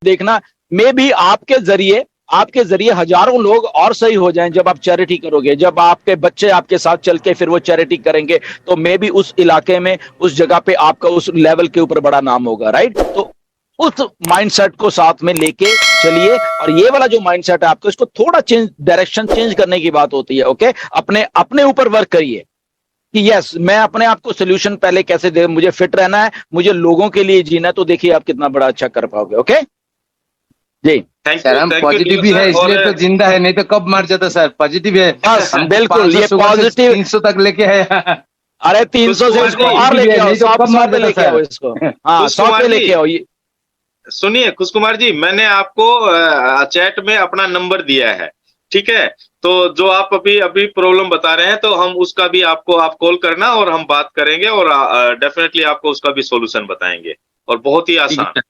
देखना, मे भी आपके जरिए हजारों लोग और सही हो जाएं जब आप चैरिटी करोगे, जब आपके बच्चे आपके साथ चल के फिर वो चैरिटी करेंगे, तो मे भी उस इलाके में, उस जगह पे आपका उस लेवल के ऊपर बड़ा नाम होगा, राइट? तो उस माइंडसेट को साथ में लेके चलिए, और ये वाला जो माइंडसेट है आपका, इसको थोड़ा चेंज, डायरेक्शन चेंज करने की बात होती है। ओके, अपने अपने ऊपर वर्क करिए कि यस, मैं अपने आप को सोल्यूशन पहले कैसे दे, मुझे फिट रहना है, मुझे लोगों के लिए जीना है, तो देखिए आप कितना बड़ा अच्छा कर पाओगे। ओके जी, सर हम पॉजिटिव भी है इसलिए तो जिंदा है, नहीं तो कब मर जाता सर। पॉजिटिव है, बस हम बिल्कुल, ये 500 पॉजिटिव। 300 तक लेके है। अरे 300 से इसको और लेके आओ, नहीं तो 100 कब मर पे जाता लेके आओ सर। इसको। हाँ, 100 पे लेके आओ ये। सुनिए खुश कुमार जी, मैंने आपको चैट में अपना नंबर दिया है, ठीक है? तो जो आप अभी अभी प्रॉब्लम बता रहे हैं, तो हम उसका भी आपको, आप कॉल करना और हम बात करेंगे, और डेफिनेटली आपको उसका भी सॉल्यूशन बताएंगे, और बहुत ही आसान।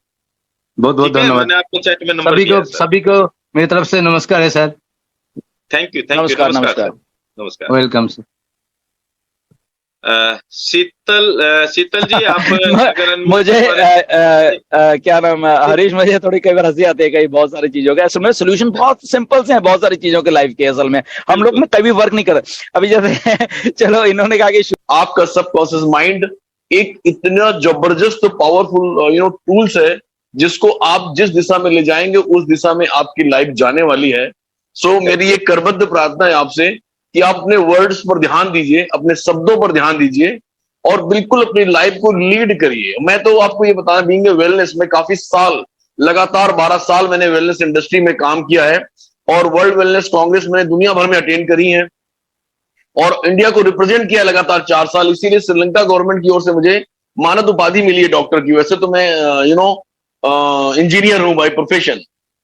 बहुत बहुत धन्यवाद। मैंने आपको चैट में नंबर दिया है सर। सभी को मेरी तरफ से नमस्कार है सर। थैंक यू, नमस्कार, नमस्कार, नमस्कार। नमस्कार। Welcome sir. शीतल जी, आप अगर मुझे क्या नाम है हरीश, मुझे थोड़ी कई बार हंसी आती है कई बहुत सारी चीजों का। इसमें सोल्यूशन बहुत सिंपल से हैं बहुत सारी चीजों के लाइफ के। असल में हम लोग ना कभी वर्क नहीं कर अभी जैसे चलो इन्होंने कहा कि आपका सबकॉन्शियस माइंड एक इतना जबरदस्त पावरफुल टूल्स है, जिसको आप जिस दिशा में ले जाएंगे उस दिशा में आपकी लाइफ जाने वाली है। सो मेरी एक करबद्ध प्रार्थना है आपसे कि आप अपने वर्ड्स पर ध्यान दीजिए, अपने शब्दों पर ध्यान दीजिए, और बिल्कुल अपनी लाइफ को लीड करिए। मैं तो आपको ये बताना, बीइंग वेलनेस में काफी साल, लगातार 12 साल मैंने वेलनेस इंडस्ट्री में काम किया है, और वर्ल्ड वेलनेस कांग्रेस मैंने दुनिया भर में अटेंड करी है, और इंडिया को रिप्रेजेंट किया लगातार 4 साल। इसीलिए श्रीलंका गवर्नमेंट की ओर से मुझे मानद उपाधि मिली है डॉक्टर की। वैसे तो मैं इंजीनियर हूं बाय प्रोफेशन।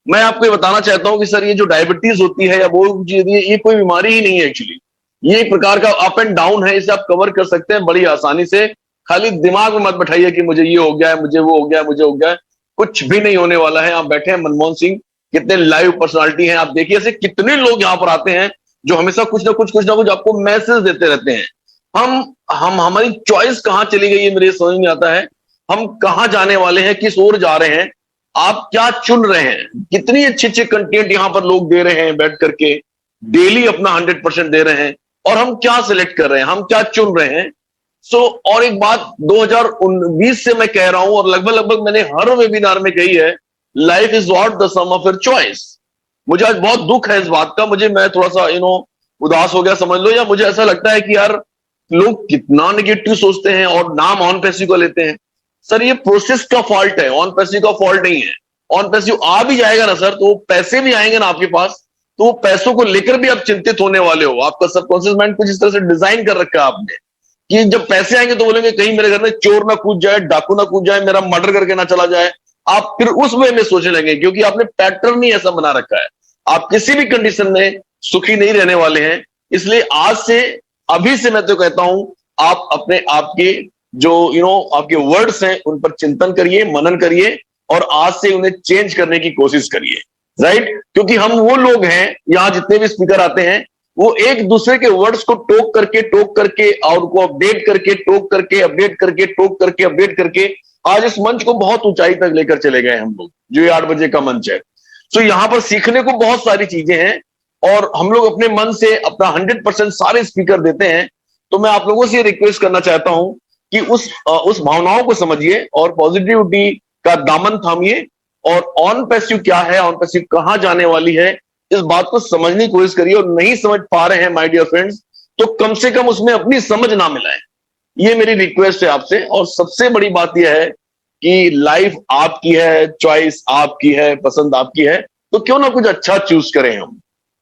मैं आपको ये बताना चाहता हूं कि सर, ये जो डायबिटीज होती है या वो ये कोई बीमारी ही नहीं है एक्चुअली। ये एक प्रकार का अप एंड डाउन है, इसे आप कवर कर सकते हैं बड़ी आसानी से। खाली दिमाग में मत बैठाइए कि मुझे ये हो गया है, मुझे वो हो गया है, मुझे हो गया है। कुछ भी नहीं होने वाला है। आप बैठे हैं मनमोहन सिंह, कितने लाइव पर्सनालिटी हैं, आप देखिए ऐसे कितने लोग यहाँ पर आते हैं जो हमेशा कुछ ना कुछ आपको मैसेज देते रहते हैं। हम हमारी चॉइस कहाँ चली गई है मेरे समझ नहीं आता है। हम कहाँ जाने वाले हैं, किस ओर जा रहे हैं, आप क्या चुन रहे हैं? कितनी अच्छे अच्छे कंटेंट यहाँ पर लोग दे रहे हैं बैठ करके, डेली अपना 100% दे रहे हैं, और हम क्या सिलेक्ट कर रहे हैं, हम क्या चुन रहे हैं? और एक बात 2019 से मैं कह रहा हूं, और लगभग मैंने हर वेबिनार में कही है, life is not the sum of your choice. मुझे आज बहुत दुख है इस बात का। मैं थोड़ा सा उदास हो गया समझ लो, या मुझे ऐसा लगता है कि यार लोग कितना नेगेटिव सोचते हैं और नाम ऑन पैसिव का लेते हैं। सर, ये प्रोसेस का फॉल्ट है, ऑन पैसिव का फॉल्ट नहीं है। ऑन पैसिव आ भी जाएगा ना सर, तो वो पैसे भी आएंगे ना आपके पास, तो वो पैसों को लेकर भी आप चिंतित होने वाले हो। आपका सबकॉन्शियस माइंड कुछ इस तरह से डिजाइन कर रखा है आपने कि जब पैसे आएंगे तो बोलेंगे कहीं मेरे घर में चोर ना कूद जाए, डाकू ना कूद जाए, मेरा मर्डर करके ना चला जाए। आप फिर उस वे में सोचने लगे, क्योंकि आपने पैटर्न ही ऐसा बना रखा है। आप किसी भी कंडीशन में सुखी नहीं रहने वाले हैं। इसलिए आज से, अभी से मैं तो कहता हूं, आप अपने आपके जो आपके वर्ड्स हैं उन पर चिंतन करिए, मनन करिए, और आज से उन्हें चेंज करने की कोशिश करिए, राइट? क्योंकि हम वो लोग हैं, यहां जितने भी स्पीकर आते हैं, वो एक दूसरे के वर्ड्स को टोक करके और उनको अपडेट करके, टोक करके अपडेट करके, टोक करके अपडेट करके आज इस मंच को बहुत ऊंचाई तक लेकर चले गए हम लोग, जो ये 8 बजे का मंच है। तो यहां पर सीखने को बहुत सारी चीजें हैं, और हम लोग अपने मन से अपना 100% सारे स्पीकर देते हैं। तो मैं आप लोगों से रिक्वेस्ट करना चाहता हूं कि उस भावनाओं को समझिए और पॉजिटिविटी का दामन थामिए, और ऑन पैसिव क्या है, ऑन पैसिव कहां जाने वाली है, इस बात को समझने की कोशिश करिए। और नहीं समझ पा रहे हैं माय डियर फ्रेंड्स, तो कम से कम उसमें अपनी समझ ना मिलाएं। ये मेरी रिक्वेस्ट है आपसे। और सबसे बड़ी बात यह है कि लाइफ आपकी है, चॉइस आपकी है, पसंद आपकी है, तो क्यों ना कुछ अच्छा चूज करें हम,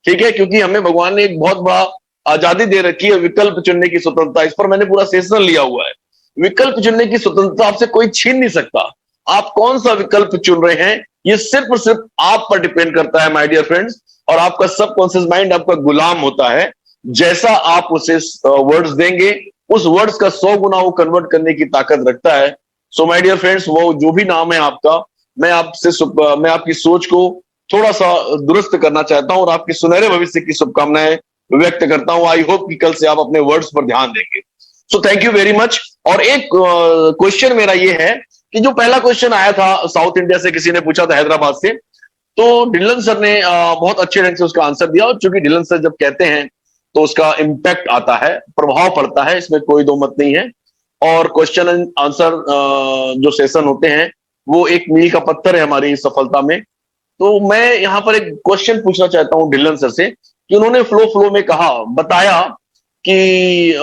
ठीक है? क्योंकि हमें भगवान ने एक बहुत बड़ा आजादी दे रखी है, विकल्प चुनने की स्वतंत्रता। इस पर मैंने पूरा सेशन लिया हुआ है। विकल्प चुनने की स्वतंत्रता आपसे कोई छीन नहीं सकता। आप कौन सा विकल्प चुन रहे हैं, ये सिर्फ और सिर्फ आप पर डिपेंड करता है माय डियर फ्रेंड्स। और आपका सबकॉन्शियस माइंड आपका गुलाम होता है। जैसा आप उसे वर्ड्स देंगे, उस वर्ड्स का 100 गुना वो कन्वर्ट करने की ताकत रखता है। सो माय डियर फ्रेंड्स, वो जो भी नाम है आपका, मैं आपकी सोच को थोड़ा सा दुरुस्त करना चाहता हूं और आपके सुनहरे भविष्य की शुभकामनाएं व्यक्त करता हूं। आई होप कि कल से आप अपने वर्ड्स पर ध्यान देंगे। So thank you very much. और एक क्वेश्चन मेरा ये है कि जो पहला क्वेश्चन आया था साउथ इंडिया से, किसी ने पूछा था हैदराबाद से, तो डिलन सर ने बहुत अच्छे ढंग से उसका आंसर दिया। और चूंकि डिलन सर जब कहते हैं तो उसका इम्पैक्ट आता है, प्रभाव पड़ता है, इसमें कोई दो मत नहीं है। और क्वेश्चन एंड आंसर जो सेशन होते हैं वो एक मील का पत्थर है हमारी सफलता में। तो मैं यहाँ पर एक क्वेश्चन पूछना चाहता हूँ डिलन सर से कि उन्होंने फ्लो में कहा, बताया कि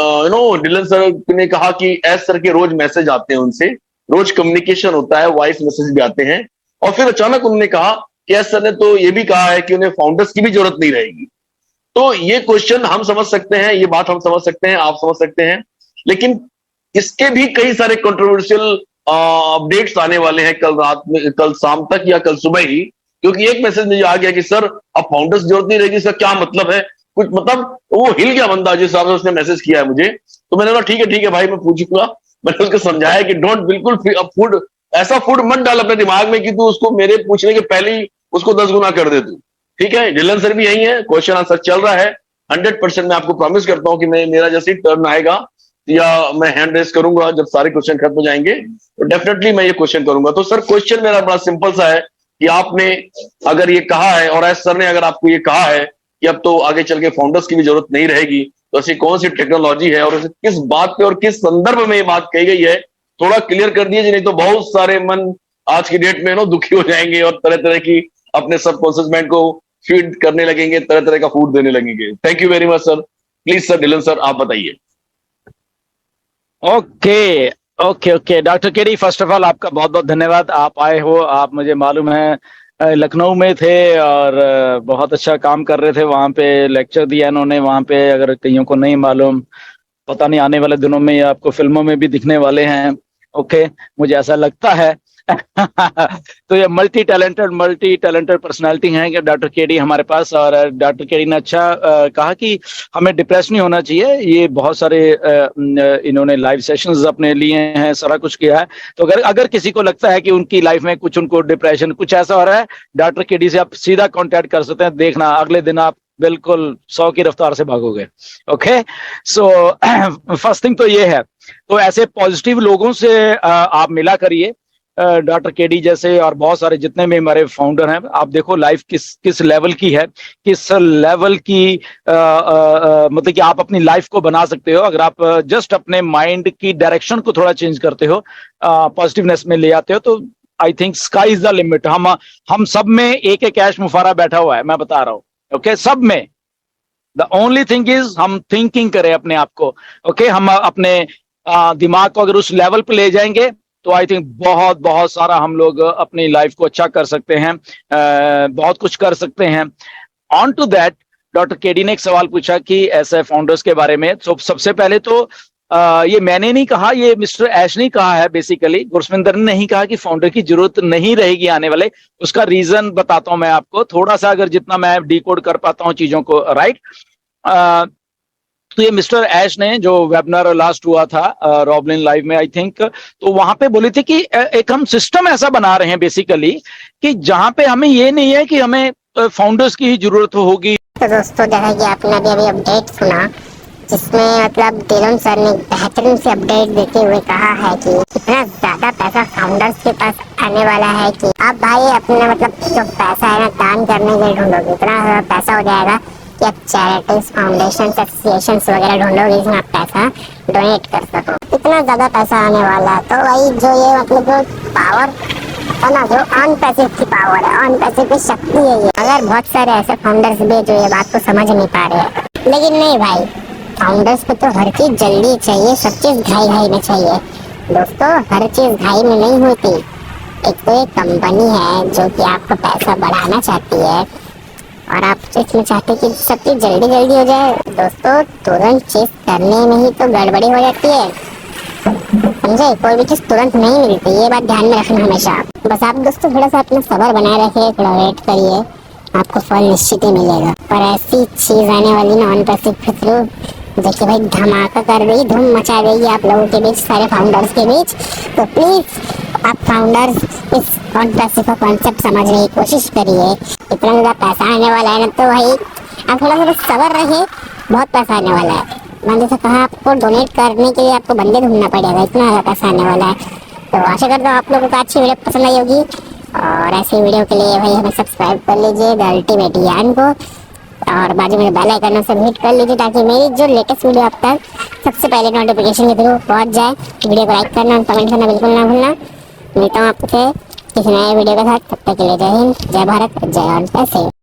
डिलन सर ने कहा कि एस सर के रोज मैसेज आते हैं, उनसे रोज कम्युनिकेशन होता है, वॉइस मैसेज भी आते हैं। और फिर अचानक उन्होंने कहा कि एस सर ने तो ये भी कहा है कि उन्हें फाउंडर्स की भी जरूरत नहीं रहेगी। तो ये क्वेश्चन हम समझ सकते हैं, ये बात हम समझ सकते हैं, आप समझ सकते हैं, लेकिन इसके भी कई सारे कंट्रोवर्शियल अपडेट्स आने वाले हैं कल रात में, कल शाम तक या कल सुबह ही। क्योंकि एक मैसेज मुझे आ गया कि सर अब फाउंडर्स की जरूरत नहीं रहेगी, इसका क्या मतलब है, कुछ मतलब वो हिल गया बंदा जिस हिसाब से उसने मैसेज किया है मुझे। तो मैंने कहा ठीक है भाई, मैं पूछूंगा। मैंने उसको समझाया कि डोंट बिल्कुल फूड, ऐसा फूड मत डाल अपने दिमाग में कि तू उसको मेरे पूछने के पहले ही उसको 10 गुना कर दे तू। ठीक है, डिलन सर भी यही है, क्वेश्चन आंसर चल रहा है 100%। मैं आपको प्रॉमिस करता हूं कि मेरा जैसे ही टर्न आएगा या मैं हैंड रेस करूंगा जब सारे क्वेश्चन खत्म हो जाएंगे, तो डेफिनेटली मैं ये क्वेश्चन करूंगा। तो सर क्वेश्चन मेरा बड़ा सिंपल सा है कि आपने अगर ये कहा है और एस सर ने अगर आपको ये कहा है कि अब तो आगे चल के फाउंडर्स की भी जरूरत नहीं रहेगी, तो ऐसी कौन सी टेक्नोलॉजी है और किस बात पे और किस संदर्भ में ये बात कही गई है, थोड़ा क्लियर कर दीजिए, नहीं तो बहुत सारे मन आज की डेट में दुखी हो जाएंगे और तरह तरह की अपने सबकॉन्शियस माइंड को फीड करने लगेंगे, तरह तरह का फूड देने लगेंगे। Thank you very much sir. Please sir डिलन सर आप बताइए। Okay okay doctor KD, first of all आपका बहुत बहुत धन्यवाद, आप आए हो। आप मुझे मालूम है लखनऊ में थे और बहुत अच्छा काम कर रहे थे, वहाँ पे लेक्चर दिया इन्होंने वहाँ पे। अगर कईयों को नहीं मालूम, पता नहीं आने वाले दिनों में आपको फिल्मों में भी दिखने वाले हैं। ओके, मुझे ऐसा लगता है। तो ये मल्टी टैलेंटेड पर्सनालिटी हैं डॉक्टर केडी हमारे पास। और डॉक्टर केडी ने अच्छा कहा कि हमें डिप्रेस नहीं होना चाहिए। ये बहुत सारे इन्होंने लाइव सेशंस अपने लिए हैं, सारा कुछ किया है। तो अगर किसी को लगता है कि उनकी लाइफ में कुछ, उनको डिप्रेशन कुछ ऐसा हो रहा है, डॉक्टर केडी से आप सीधा कांटेक्ट कर सकते हैं। देखना अगले दिन आप बिल्कुल 100 की रफ्तार से भागोगे। ओके, सो फर्स्ट थिंग तो ये है। तो ऐसे पॉजिटिव लोगों से आप मिला करिए, डॉक्टर केडी जैसे और बहुत सारे जितने भी हमारे फाउंडर हैं। आप देखो लाइफ किस लेवल की है, किस लेवल की मतलब कि आप अपनी लाइफ को बना सकते हो अगर आप जस्ट अपने माइंड की डायरेक्शन को थोड़ा चेंज करते हो, पॉजिटिवनेस में ले आते हो। तो I think sky is the limit. हम सब में एक ऐश मुफारा बैठा हुआ है, मैं बता रहा हूँ। ओके, सब में। द ओनली थिंग इज हम थिंकिंग करें अपने आप को। ओके, हम अपने दिमाग को अगर उस लेवल पे ले जाएंगे तो आई थिंक बहुत सारा हम लोग अपनी लाइफ को अच्छा कर सकते हैं, बहुत कुछ कर सकते हैं। On to that, doctor KD ने एक सवाल पूछा कि ऐसे फाउंडर्स के बारे में। तो सबसे पहले तो ये मैंने नहीं कहा, ये मिस्टर ऐश ने कहा है बेसिकली। गुरस्विंदर ने नहीं कहा कि फाउंडर की जरूरत नहीं रहेगी आने वाले। उसका रीजन बताता हूं मैं आपको थोड़ा सा, अगर जितना मैं डिकोड कर पाता हूं चीजों को, राइट। तो ये मिस्टर ऐश ने जो वेबिनार लास्ट हुआ था रॉबलिन लाइव में आई थिंक, तो वहां पे बोले थे कि एक हम सिस्टम ऐसा बना रहे हैं बेसिकली कि जहां पे हमें ये नहीं है कि हमें फाउंडर्स की ही जरूरत होगी। तो दोस्तों जैसा कि आपने अभी अपडेट सुना, जिसमें मतलब डिलन सर ने बेहतरीन से अपडेट देते हुए कहा है कि इतना ज्यादा पैसा फाउंडर्स के पास आने वाला है कि आप भाई अपने मतलब जो पैसा है ना दान करने के लिए ढूंढोगे, इतना पैसा हो जाएगा कि आप चैरिटीज, फाउंडेशन, एसोसिएशन वगैरह ढूंढोगे जिसमें आप पैसा डोनेट कर सको। इतना ज्यादा पैसा आने वाला है। तो वही जो ये मतलब जो पावर है ना, जो अनपैसिव की पावर है, अनपैसिव की शक्ति है ये। अगर बहुत सारे ऐसे फाउंडर्स भी जो ये बात को समझ नहीं पा रहे हैं, लेकिन नहीं भाई, फाउंडर्स को तो हर चीज जल्दी चाहिए, सब चीज घाई में चाहिए। दोस्तों हर चीज घाई में नहीं होती। एक तो एक कंपनी है जो कि आपका पैसा बढ़ाना चाहती है और आप इसमें चाहते कि सब चीज जल्दी हो जाए। दोस्तों तुरंत चीज करने में ही तो गड़बड़ी हो जाती है, समझे। कोई भी चीज तुरंत नहीं मिलती, ये बात ध्यान में रखना हमेशा। बस आप दोस्तों थोड़ा सा अपना सब्र बनाए रखिए, थोड़ा वेट करिए, आपको फल निश्चित ही मिलेगा। और ऐसी चीज आने वाली ना अनपैसिव के थ्रू, देखिए भाई धमाका कर रही, धूम मचा देगी आप लोगों के बीच, सारे फाउंडर्स के बीच। तो प्लीज आप फाउंडर्स इस अनपैसिव का कॉन्सेप्ट समझने की कोशिश करिए। इतना ज्यादा पैसा आने वाला है ना, तो भाई आप थोड़ा सा सब्र रहिए, बहुत पैसा आने वाला है। मैंने जैसे कहा आपको डोनेट करने के लिए आपको बंदे ढूंढना पड़ेगा, इतना ज़्यादा पैसा आने वाला है। तो आशा करता हूँ आप लोगों को अच्छी वीडियो पसंद आई होगी, और ऐसी वीडियो के लिए भाई हमें सब्सक्राइब कर लीजिए द अल्टीमेट यान को, और बाजू में बेल आइकन से हिट कर लीजिए ताकि मेरी जो लेटेस्ट वीडियो आप तक सबसे पहले नोटिफिकेशन के थ्रू पहुंच जाए। वीडियो को लाइक करना और कमेंट करना बिल्कुल ना भूलना। मिलता हूँ आपसे किसी नए वीडियो के साथ, तब तक के लिए जय हिंद, जय भारत, जय ऑल। ऐसे